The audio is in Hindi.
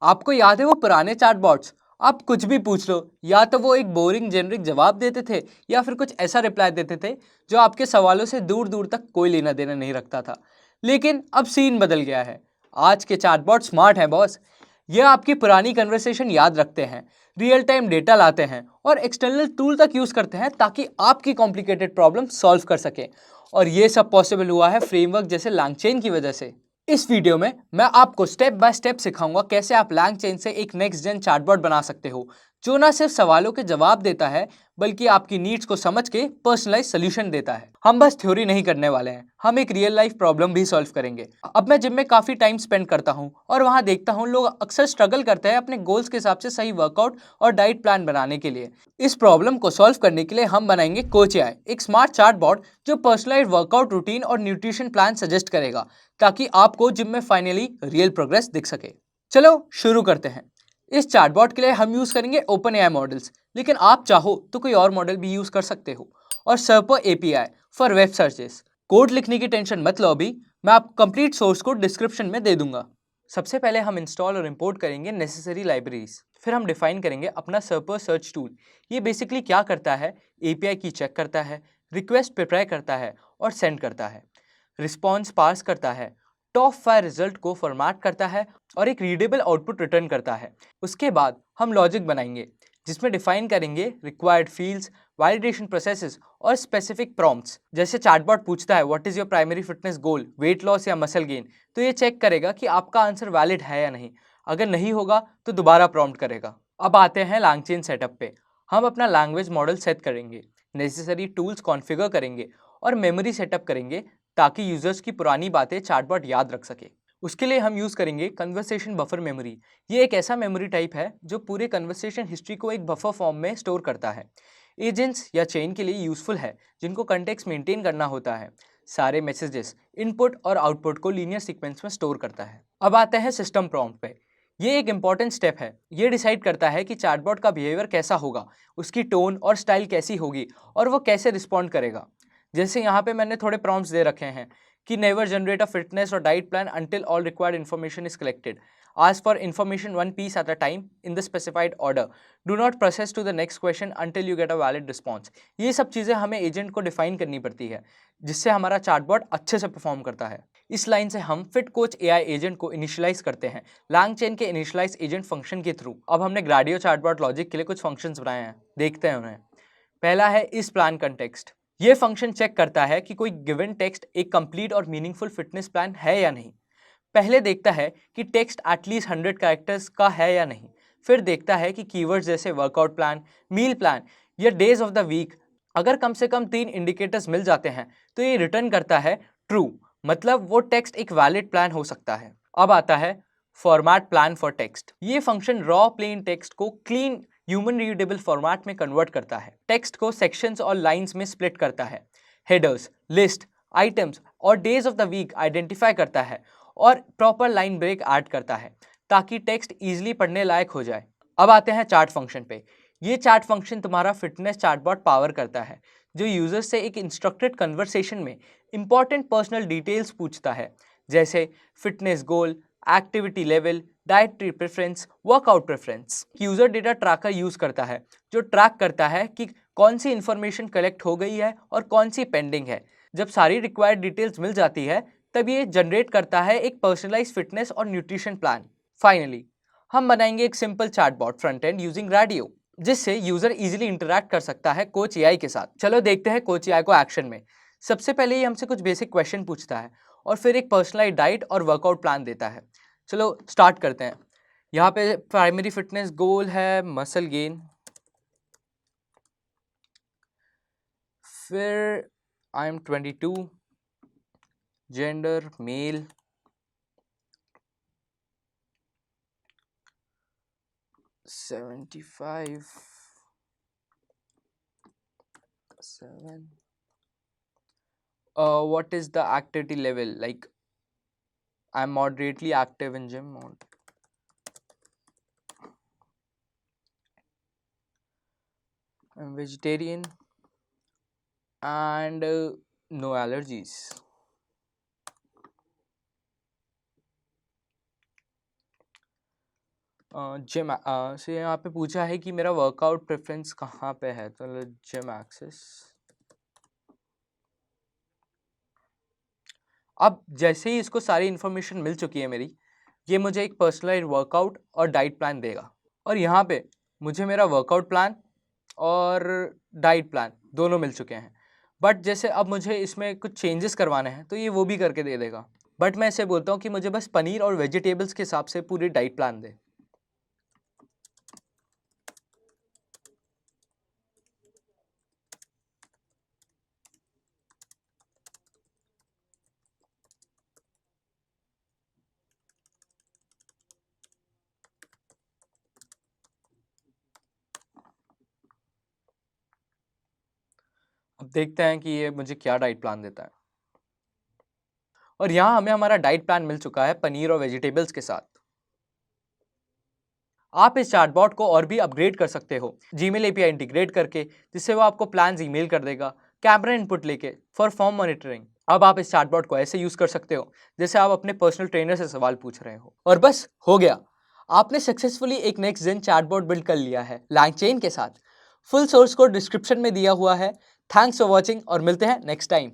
आपको याद है वो पुराने चैटबॉट्स? आप कुछ भी पूछ लो, या तो वो एक बोरिंग जेनरिक जवाब देते थे या फिर कुछ ऐसा रिप्लाई देते थे जो आपके सवालों से दूर दूर तक कोई लेना देना नहीं रखता था। लेकिन अब सीन बदल गया है। आज के चैटबॉट स्मार्ट हैं बॉस। ये आपकी पुरानी कन्वर्सेशन याद रखते हैं, रियल टाइम डेटा लाते हैं और एक्सटर्नल टूल तक यूज करते हैं ताकि आपकी कॉम्प्लिकेटेड प्रॉब्लम सॉल्व कर सके। और ये सब पॉसिबल हुआ है फ्रेमवर्क जैसे लैंगचेन की वजह से। इस वीडियो में मैं आपको स्टेप बाय स्टेप सिखाऊंगा कैसे आप लैंगचेन से एक नेक्स्ट जेन चैटबॉट बना सकते हो जो ना सिर्फ सवालों के जवाब देता है बल्कि आपकी नीड्स को समझ के पर्सनलाइज सोल्यूशन देता है। हम बस थ्योरी नहीं करने वाले हैं, हम एक रियल लाइफ प्रॉब्लम भी सॉल्व करेंगे। अब मैं जिम में काफी टाइम स्पेंड करता हूँ और वहाँ देखता हूँ लोग अक्सर स्ट्रगल करते हैं अपने गोल्स के हिसाब से सही वर्कआउट और डाइट प्लान बनाने के लिए। इस प्रॉब्लम को सॉल्व करने के लिए हम बनाएंगे कोच एआई, एक स्मार्ट चैटबॉट जो पर्सनलाइज्ड वर्कआउट रूटीन और न्यूट्रिशन प्लान सजेस्ट करेगा ताकि आपको जिम में फाइनली रियल प्रोग्रेस दिख सके। चलो शुरू करते हैं। इस चैटबॉट के लिए हम यूज करेंगे ओपन एआई मॉडल्स, लेकिन आप चाहो तो कोई और मॉडल भी यूज कर सकते हो। और Serper API for web searches. Code लिखने की टेंशन मत लो, अभी मैं आपको कंप्लीट सोर्स कोड डिस्क्रिप्शन में दे दूंगा। सबसे पहले हम इंस्टॉल और इंपोर्ट करेंगे नेसेसरी लाइब्रेरीज। फिर हम डिफाइन करेंगे अपना सर्पर सर्च टूल। ये बेसिकली क्या करता है? एपीआई की चेक करता है, रिक्वेस्ट प्रिपेयर करता है और सेंड करता है, रिस्पॉन्स पार्स करता है, टॉप 5 रिजल्ट को फॉर्मेट करता है और एक रीडेबल आउटपुट रिटर्न करता है। उसके बाद हम लॉजिक बनाएंगे जिसमें डिफाइन करेंगे रिक्वायर्ड फील्ड्स, वैलिडेशन प्रोसेसेस और स्पेसिफिक प्रॉम्प्ट्स। जैसे चैटबॉट पूछता है what is your primary fitness goal, weight loss या मसल गेन, तो ये चेक करेगा कि आपका आंसर वैलिड है या नहीं। अगर नहीं होगा तो दोबारा प्रॉम्प्ट करेगा। अब आते हैं लैंगचेन सेटअप पे। हम अपना लैंग्वेज मॉडल सेट करेंगे, नेसेसरी टूल्स कॉन्फ़िगर करेंगे और मेमोरी सेटअप करेंगे ताकि यूजर्स की पुरानी बातें चैटबॉट याद रख सके। उसके लिए हम यूज करेंगे कन्वर्सेशन बफर मेमोरी। ये एक ऐसा मेमोरी टाइप है जो पूरे कन्वर्सेशन हिस्ट्री को एक बफर फॉर्म में स्टोर करता है। एजेंट्स या चेन के लिए यूजफुल है जिनको कंटेक्स्ट मेंटेन करना होता है। सारे मैसेजेस, इनपुट और आउटपुट को लीनियर सीक्वेंस में स्टोर करता है। अब आते हैं सिस्टम प्रॉम्प्ट पे। ये एक इंपॉर्टेंट स्टेप है। ये डिसाइड करता है कि चैटबॉट का बिहेवियर कैसा होगा, उसकी टोन और स्टाइल कैसी होगी और वो कैसे रिस्पॉन्ड करेगा। जैसे यहाँ पे मैंने थोड़े प्रॉम्प्ट्स दे रखे हैं कि नेवर जनरेट अ फिटनेस और diet plan until all required information is collected, ask for information one piece at a time in the specified order, do not process to the next question until you get a valid response. ये सब चीज़ें हमें एजेंट को डिफाइन करनी पड़ती है जिससे हमारा चैटबॉट अच्छे से परफॉर्म करता है। इस लाइन से हम फिट कोच एआई एजेंट को इनिशियलाइज करते हैं लैंगचेन के इनिशियलाइज एजेंट फंक्शन के थ्रू। अब हमने ग्राडियो चैटबॉट लॉजिक के लिए कुछ फंक्शंस बनाए हैं, देखते हैं उन्हें। पहला है इस प्लान कंटेक्स्ट। ये फंक्शन चेक करता है कि कोई गिवन टेक्स्ट एक कंप्लीट और मीनिंगफुल फिटनेस प्लान है या नहीं। पहले देखता है कि टेक्स्ट एटलीस्ट 100 कैरेक्टर्स का है या नहीं। फिर देखता है कि कीवर्ड्स जैसे वर्कआउट प्लान, मील प्लान या डेज ऑफ द वीक, अगर कम से कम 3 इंडिकेटर्स मिल जाते हैं तो ये रिटर्न करता है ट्रू, मतलब वो टेक्स्ट एक वैलिड प्लान हो सकता है। अब आता है फॉर्मेट प्लान फॉर टेक्स्ट। ये फंक्शन रॉ प्लेन टेक्स्ट को क्लीन ह्यूमन रीडेबल फॉर्मेट में कन्वर्ट करता है। टेक्स्ट को सेक्शंस और लाइंस में स्प्लिट करता है, हेडर्स, लिस्ट, आइटम्स और days of the week identify करता है और प्रॉपर लाइन ब्रेक ऐड करता है ताकि टेक्स्ट इजीली पढ़ने लायक हो जाए। अब आते हैं चैट फंक्शन पे। ये चैट फंक्शन तुम्हारा फिटनेस चैटबॉट पावर करता है जो यूजर से एक इंस्ट्रक्टेड कन्वर्सेशन में इंपॉर्टेंट पर्सनल डिटेल्स पूछता है, जैसे fitness goal, activity level, dietary preference, workout preference. User data tracker use करता है जो ट्रैक करता है कि कौन सी इंफॉर्मेशन कलेक्ट हो गई है और कौन सी पेंडिंग है। जब सारी रिक्वायर्ड डिटेल्स मिल जाती है तब ये जनरेट करता है एक पर्सनलाइज्ड फिटनेस और न्यूट्रिशन प्लान। फाइनली हम बनाएंगे एक simple chatbot front end using radio जिससे यूजर इजीली इंटरैक्ट कर सकता है कोच एआई के साथ। चलो देखते हैं कोच एआई को एक्शन में। सबसे पहले ये हमसे कुछ बेसिक क्वेश्चन पूछता है और फिर एक पर्सनलाइज्ड डाइट और वर्कआउट प्लान देता है। चलो स्टार्ट करते हैं। यहाँ पे प्राइमरी फिटनेस गोल है मसल गेन, फिर I am 22, gender male, 75, 7, what is the activity level, like I'm moderately active in gym mode. I'm vegetarian and no allergies. Gym से यहाँ पे पूछा है कि मेरा वर्कआउट प्रेफरेंस कहाँ पे है, तो जिम एक्सेस। अब जैसे ही इसको सारी इन्फॉर्मेशन मिल चुकी है मेरी, ये मुझे एक पर्सनलाइज्ड वर्कआउट और डाइट प्लान देगा। और यहाँ पे मुझे मेरा वर्कआउट प्लान और डाइट प्लान दोनों मिल चुके हैं। बट जैसे अब मुझे इसमें कुछ चेंजेस करवाने हैं तो ये वो भी करके दे देगा। बट मैं इसे बोलता हूँ कि मुझे बस पनीर और वेजिटेबल्स के हिसाब से पूरी डाइट प्लान दे। अब देखते हैं कि ये मुझे क्या डाइट प्लान देता है। और यहाँ हमें हमारा डाइट प्लान मिल चुका है पनीर और वेजिटेबल्स के साथ। आप इस चैटबॉट को और भी अपग्रेड कर सकते हो जीमेल एपीआई इंटीग्रेट करके, जिससे वो आपको प्लान्स ईमेल कर देगा कैमरा इनपुट लेके फॉर फॉर्म मॉनिटरिंग। अब आप इस चैटबॉट को ऐसे यूज कर सकते हो जैसे आप अपने पर्सनल ट्रेनर से सवाल पूछ रहे हो। और बस हो गया, आपने सक्सेसफुली एक नेक्स्ट जेन चैटबॉट बिल्ड कर लिया है LangChain के साथ। फुल सोर्स कोड डिस्क्रिप्शन में दिया हुआ है। थैंक्स फॉर वॉचिंग और मिलते हैं नेक्स्ट टाइम।